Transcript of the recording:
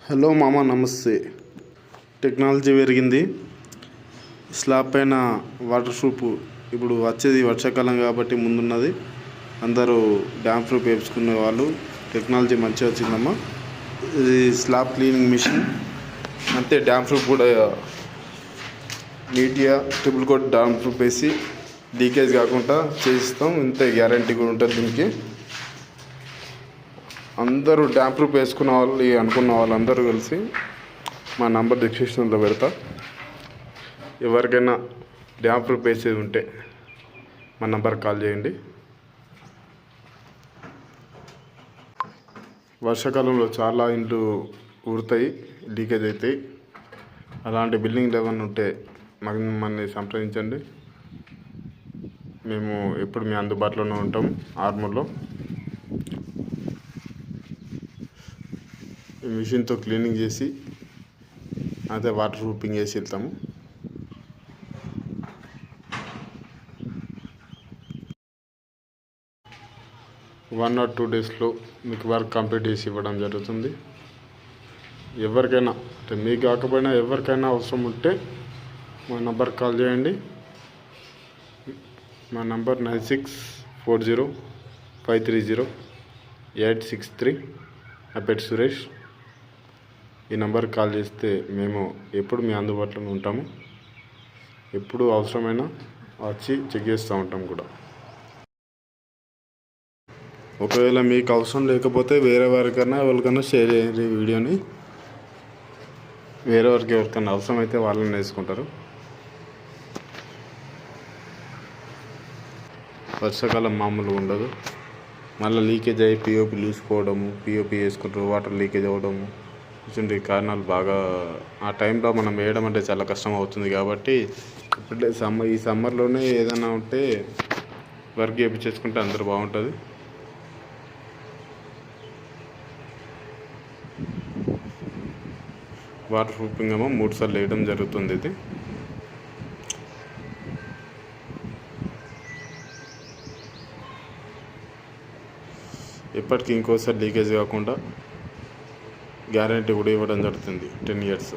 Hello మామ, నమస్తే. Technology పెరిగింది. స్లాబ్ పైన వాటర్ ప్రూఫ్ ఇప్పుడు వచ్చేది వర్షాకాలం కాబట్టి ముందున్నది. అందరూ డ్యామ్ ప్రూఫ్ వేసుకునే వాళ్ళు. టెక్నాలజీ మంచిగా వచ్చిందమ్మా. ఇది స్లాబ్ క్లీనింగ్ మిషన్. అంతే, డ్యామ్ ప్రూఫ్ కూడా నీట్గా ట్రిపుల్ కోట్ డ్యామ్ ప్రూఫ్ వేసి లీకేజ్ కాకుండా చేయిస్తాం. ఇంతే, గ్యారంటీ కూడా ఉంటుంది దీనికి. అందరూ డ్యామ్ ప్రూఫ్ వేసుకున్న వాళ్ళు అనుకున్న వాళ్ళందరూ కలిసి మా నంబర్ డిస్క్రిప్షన్లో పెడతా. ఎవరికైనా డ్యామ్ ప్రూఫ్ వేసేది ఉంటే మా నంబర్కి కాల్ చేయండి. వర్షాకాలంలో చాలా ఇండ్లు ఊరుతాయి, లీకేజ్ అవుతాయి. అలాంటి బిల్డింగ్లు ఏమైనా ఉంటే మమ్మల్ని సంప్రదించండి. మేము ఎప్పుడు మీ అందుబాటులోనే ఉంటాం. ఆర్మూర్లో మిషన్తో క్లీనింగ్ చేసి అదే వాటర్ ప్రూఫింగ్ చేసి వెళ్తాము. వన్ ఆర్ 2 డేస్లో మీకు వర్క్ కంప్లీట్ చేసి ఇవ్వడం జరుగుతుంది. ఎవరికైనా అంటే మీకు కాకపోయినా ఎవరికైనా అవసరం ఉంటే మా నంబర్కి కాల్ చేయండి. మా నంబర్ 9640530863. నా పేరు సురేష్. ఈ నెంబర్కి కాల్ చేస్తే మేము ఎప్పుడు మీ అందుబాటులో ఉంటాము. ఎప్పుడు అవసరమైనా వచ్చి చెక్ చేస్తూ ఉంటాం కూడా. ఒకవేళ మీకు అవసరం లేకపోతే వేరే వారికైనా ఎవరికైనా షేర్ చేయండి వీడియోని. వేరే వారికి ఎవరికైనా అవసరం అయితే వాళ్ళని వేసుకుంటారు. వర్షాకాలం మామూలుగా ఉండదు. మళ్ళీ లీకేజ్ అయ్యి పిఓపి లూసిపోవడము, పిఓపి వేసుకుంటారు, వాటర్ లీకేజ్ అవ్వడము, ఇటువంటి కారణాలు బాగా ఆ టైంలో మనం వేయడం అంటే చాలా కష్టం అవుతుంది. కాబట్టి ఇప్పుడే ఈ సమ్మర్లోనే ఏదైనా ఉంటే వర్క్ చేయించేసుకుంటే అందరూ బాగుంటుంది. వాటర్ ప్రూఫింగ్ ఏమో 3 సార్లు వేయడం జరుగుతుంది. ఇది ఎప్పటికీ ఇంకోసారి లీకేజ్ కాకుండా గ్యారంటీ కూడా ఇవ్వడం జరుగుతుంది 10 years.